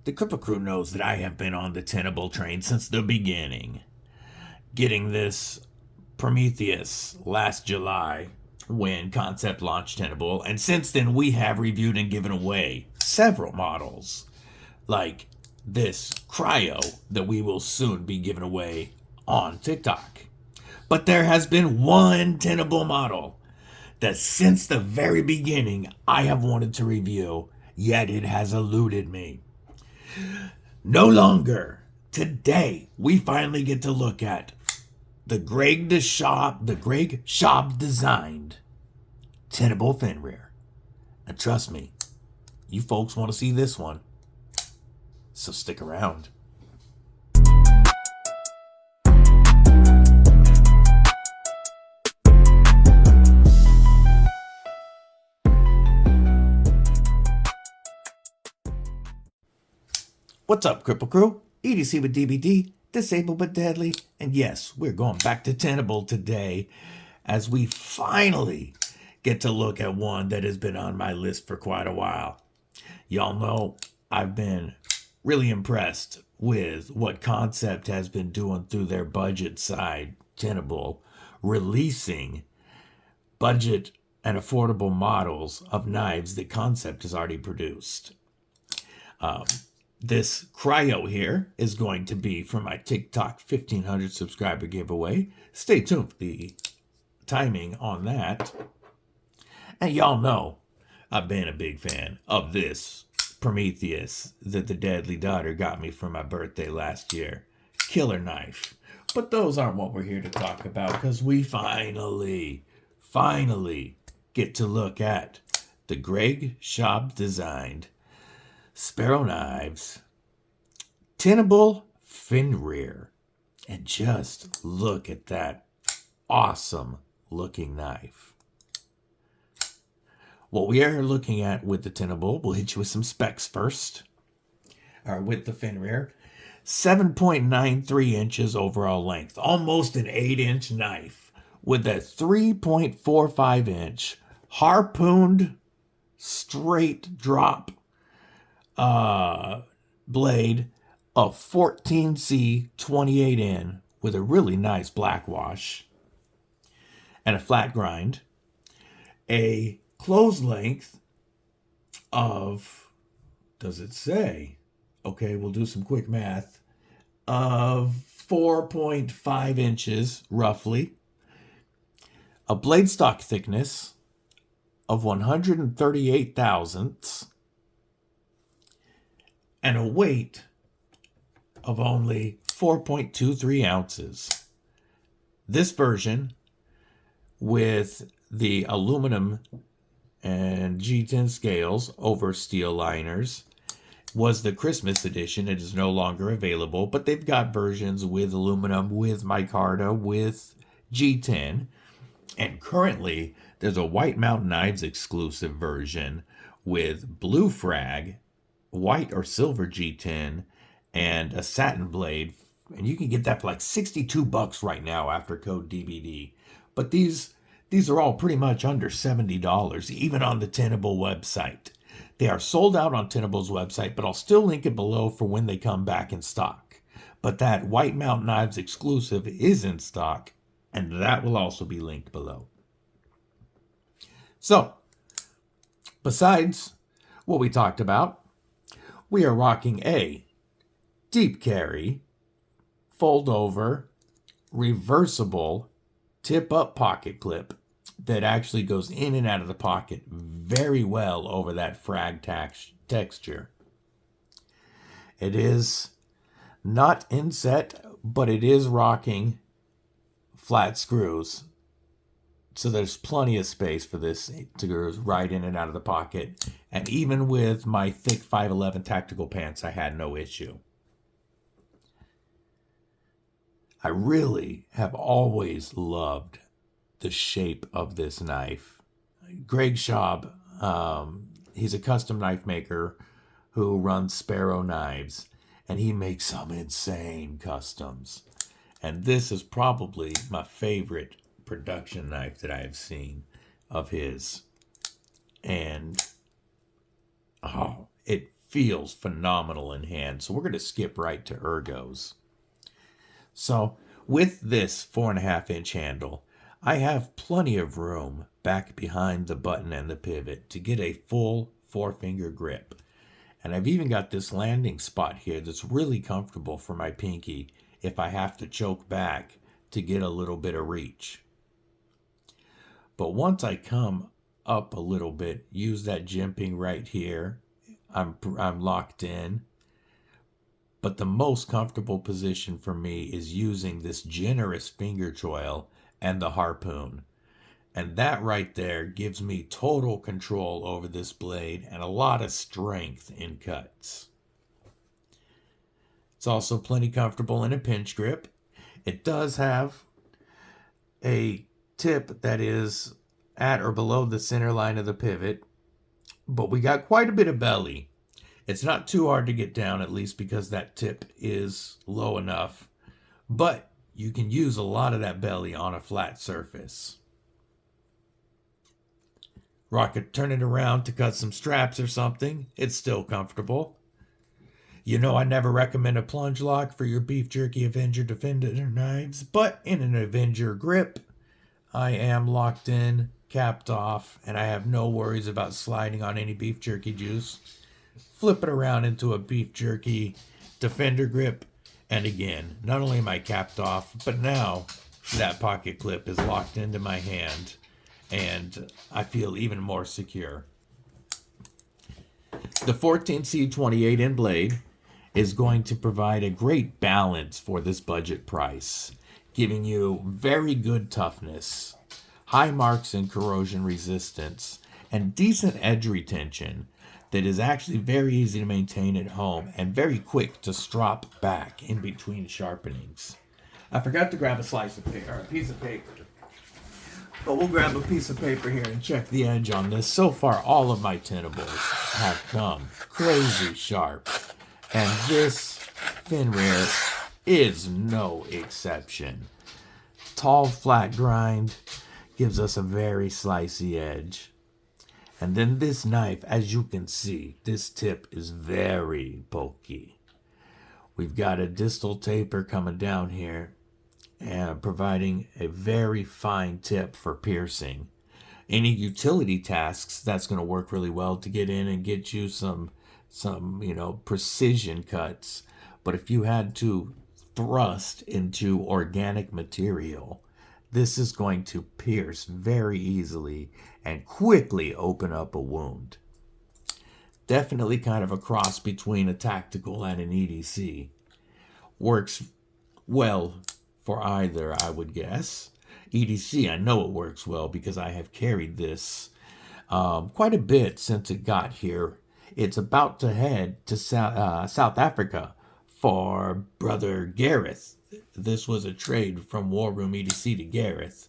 The Kripple Krew knows that I have been on the Tenable train since the beginning. Getting this Prometheus last July when Concept launched Tenable, and since then we have reviewed and given away several models, like this Cryo that we will soon be giving away on TikTok. But there has been one Tenable model that since the very beginning I have wanted to review, yet it has eluded me. No longer. Today, we finally get to look at the Greg Schob designed Tenable FENRIR. And trust me, you folks want to see this one, so stick around. What's up, Kripple Krew? EDC with DBD, disabled but deadly. And yes, we're going back to Tenable today as we finally get to look at one that has been on my list for quite a while. Y'all know I've been really impressed with what Concept has been doing through their budget side, Tenable, releasing budget and affordable models of knives that Concept has already produced. This Cryo here is going to be for my TikTok 1500 subscriber giveaway. Stay tuned for the timing on that. And y'all know I've been a big fan of this Prometheus that the Deadly Daughter got me for my birthday last year. Killer knife. But those aren't what we're here to talk about, because we finally get to look at the Greg Schob designed Sparrow knives, Tenable FENRIR, and just look at that awesome looking knife. What we are looking at with the Tenable, we'll hit you with some specs first. With the FENRIR, 7.93 inches overall length, almost an 8-inch knife with a 3.45 inch harpooned straight drop blade of 14C 28N with a really nice Blackwash and a flat grind, a close length of, does it say? Okay, we'll do some quick math, of 4.5 inches roughly, a blade stock thickness of 138 thousandths, and a weight of only 4.23 ounces. This version, with the aluminum and G10 scales over steel liners, was the Christmas edition. It is no longer available, but they've got versions with aluminum, with micarta, with G10. And currently, there's a White Mountain Knives exclusive version with blue frag, white or silver G10, and a satin blade, and you can get that for like $62 right now after code DBD. But these are all pretty much under $70, even on the Tenable website. They are sold out on Tenable's website, but I'll still link it below for when they come back in stock. But that White Mountain Knives exclusive is in stock, and that will also be linked below. So, besides what we talked about, we are rocking a deep carry, fold over, reversible, tip up pocket clip that actually goes in and out of the pocket very well over that frag texture. It is not inset, but it is rocking flat screws. So there's plenty of space for this to go right in and out of the pocket. And even with my thick 511 tactical pants, I had no issue. I really have always loved the shape of this knife. Greg Schob, he's a custom knife maker who runs Sparrow Knives, and he makes some insane customs. And this is probably my favorite production knife that I have seen of his. And it feels phenomenal in hand. So we're going to skip right to ergos. So with this 4.5-inch handle, I have plenty of room back behind the button and the pivot to get a full 4-finger grip. And I've even got this landing spot here that's really comfortable for my pinky if I have to choke back to get a little bit of reach. But once I come up a little bit, use that jimping right here, I'm locked in. But the most comfortable position for me is using this generous finger choil and the harpoon. And that right there gives me total control over this blade and a lot of strength in cuts. It's also plenty comfortable in a pinch grip. It does have a tip that is at or below the center line of the pivot, but we got quite a bit of belly. It's not too hard to get down, at least because that tip is low enough, but you can use a lot of that belly on a flat surface. Rocket, turn it around to cut some straps or something. It's still comfortable. You know I never recommend a plunge lock for your beef jerky Avenger Defender knives, but in an Avenger grip, I am locked in, capped off, and I have no worries about sliding on any beef jerky juice. Flip it around into a beef jerky Defender grip, and again, not only am I capped off, but now that pocket clip is locked into my hand, and I feel even more secure. The 14C28 in blade is going to provide a great balance for this budget price, giving you very good toughness, high marks in corrosion resistance, and decent edge retention that is actually very easy to maintain at home and very quick to strop back in between sharpenings. I forgot to grab a slice of paper, or a piece of paper. But we'll grab a piece of paper here and check the edge on this. So far, all of my Tenables have come crazy sharp. And this FENRIR is no exception. Tall, flat grind gives us a very slicey edge. And then this knife, as you can see, this tip is very pokey. We've got a distal taper coming down here and providing a very fine tip for piercing. Any utility tasks, that's going to work really well to get in and get you some precision cuts. But if you had to thrust into organic material, this is going to pierce very easily and quickly open up a wound. Definitely kind of a cross between a tactical and an EDC. Works well for either, I would guess. EDC, I know it works well because I have carried this quite a bit since it got here. It's about to head to South Africa for Brother Gareth. This was a trade from War Room EDC to Gareth.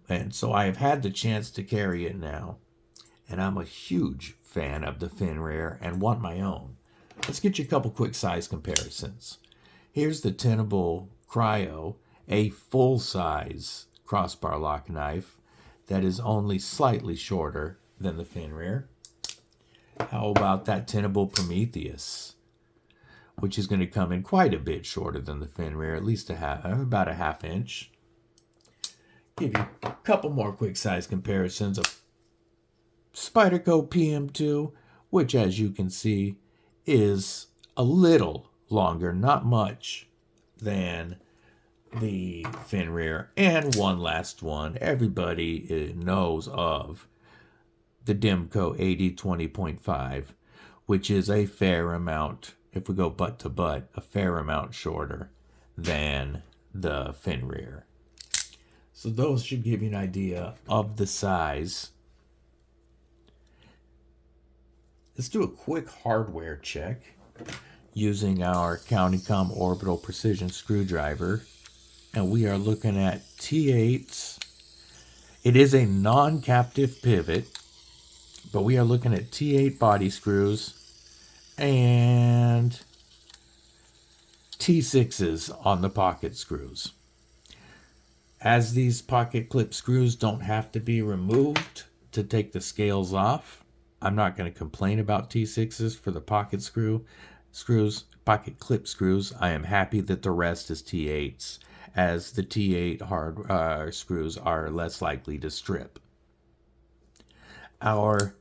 And so I have had the chance to carry it now. And I'm a huge fan of the FENRIR and want my own. Let's get you a couple quick size comparisons. Here's the Tenable Cryo, a full-size crossbar lock knife that is only slightly shorter than the FENRIR. How about that Tenable Prometheus, which is going to come in quite a bit shorter than the FENRIR, at least about a half inch. Give you a couple more quick size comparisons of Spyderco PM2, which as you can see is a little longer, not much, than the FENRIR. And one last one everybody knows of, the Demco AD 20.5, which is a fair amount, if we go butt to butt, a fair amount shorter than the FENRIR. So those should give you an idea of the size. Let's do a quick hardware check using our Countycom orbital precision screwdriver. And we are looking at T8s. It is a non-captive pivot, but we are looking at T8 body screws and T6s on the pocket screws. As these pocket clip screws don't have to be removed to take the scales off, I'm not going to complain about T6s for the pocket pocket clip screws. I am happy that the rest is T8s, as the T8 hard screws are less likely to strip. Our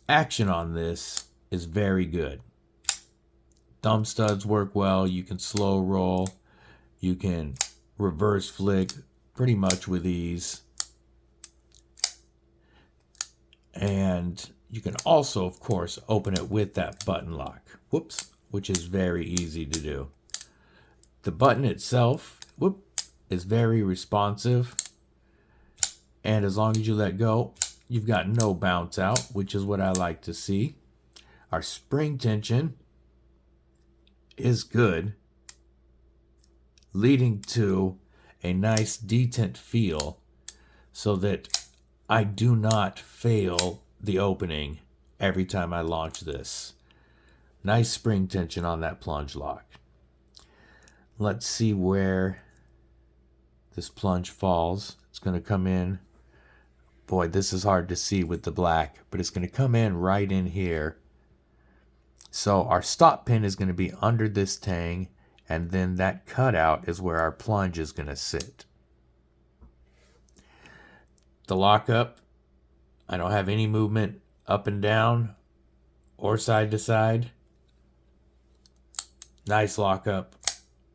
action on this is very good. Thumb studs work well. You can slow roll. You can reverse flick pretty much with ease. And you can also, of course, open it with that button lock. Whoops, which is very easy to do. The button itself, is very responsive. And as long as you let go, you've got no bounce out, which is what I like to see. Our spring tension is good, leading to a nice detent feel so that I do not fail the opening every time I launch this. Nice spring tension on that plunge lock. Let's see where this plunge falls. It's going to come in. Boy, this is hard to see with the black, but it's going to come in right in here. So our stop pin is going to be under this tang, and then that cutout is where our plunge is going to sit. The lockup, I don't have any movement up and down or side to side. Nice lockup,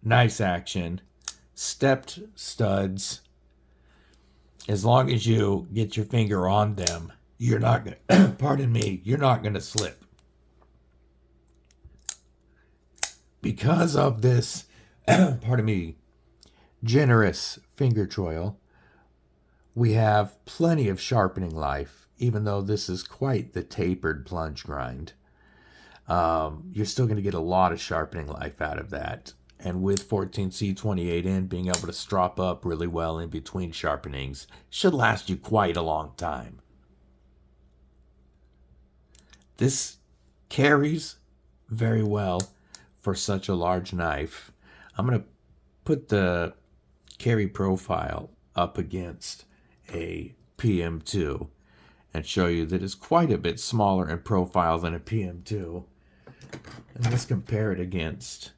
nice action, stepped studs. As long as you get your finger on them, you're not going to, pardon me, you're not going to slip. Because of this, pardon me, generous finger choil, we have plenty of sharpening life, even though this is quite the tapered plunge grind. You're still going to get a lot of sharpening life out of that. And with 14C28N being able to strop up really well in between sharpenings, should last you quite a long time. This carries very well for such a large knife. I'm going to put the carry profile up against a PM2 and show you that it's quite a bit smaller in profile than a PM2. And let's compare it against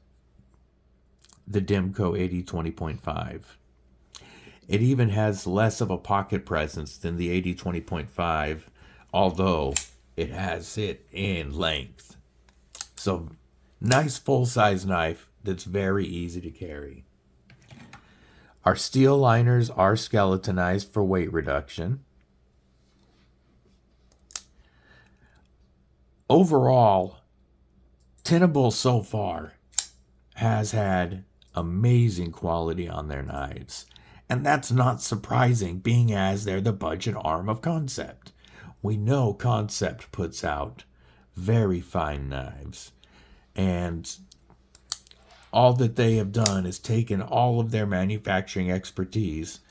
the Demco 8020.5. It even has less of a pocket presence than the 8020.5, although it has it in length. So nice full-size knife that's very easy to carry. Our steel liners are skeletonized for weight reduction. Overall, Tenable so far has had amazing quality on their knives. And that's not surprising, being as they're the budget arm of Concept. We know Concept puts out very fine knives. And all that they have done is taken all of their manufacturing expertise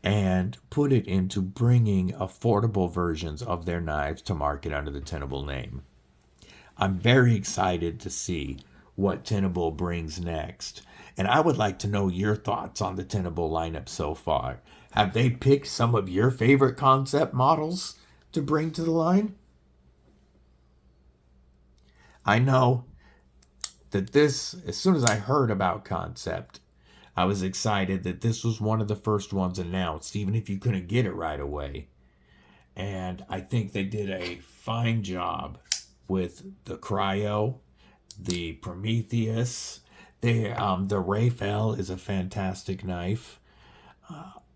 and put it into bringing affordable versions of their knives to market under the Tenable name. I'm very excited to see what Tenable brings next. And I would like to know your thoughts on the Tenable lineup so far. Have they picked some of your favorite Concept models to bring to the line? I know that this, as soon as I heard about Concept, I was excited that this was one of the first ones announced, even if you couldn't get it right away. And I think they did a fine job with the Cryo, the Prometheus. The Raphael is a fantastic knife.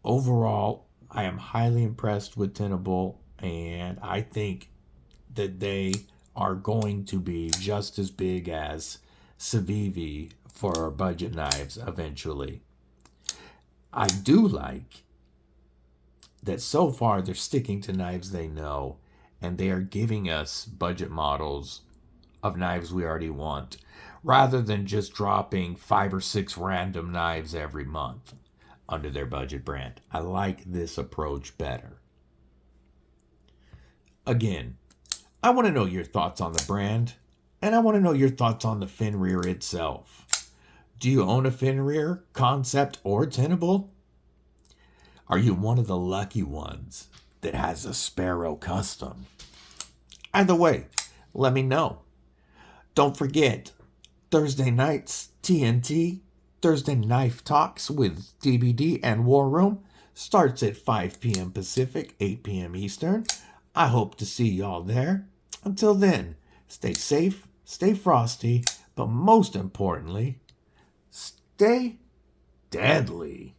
Overall, I am highly impressed with Tenable, and I think that they are going to be just as big as Civivi for budget knives eventually. I do like that so far they're sticking to knives they know, and they are giving us budget models of knives we already want, rather than just dropping 5 or 6 random knives every month under their budget brand. I like this approach better. Again, I want to know your thoughts on the brand, and I want to know your thoughts on the FENRIR itself. Do you own a FENRIR, Concept, or Tenable? Are you one of the lucky ones that has a Sparrow custom. Either way, let me know. Don't forget, Thursday nights, TNT, Thursday Knife Talks with DBD and War Room starts at 5 p.m. Pacific, 8 p.m. Eastern. I hope to see y'all there. Until then, stay safe, stay frosty, but most importantly, stay deadly.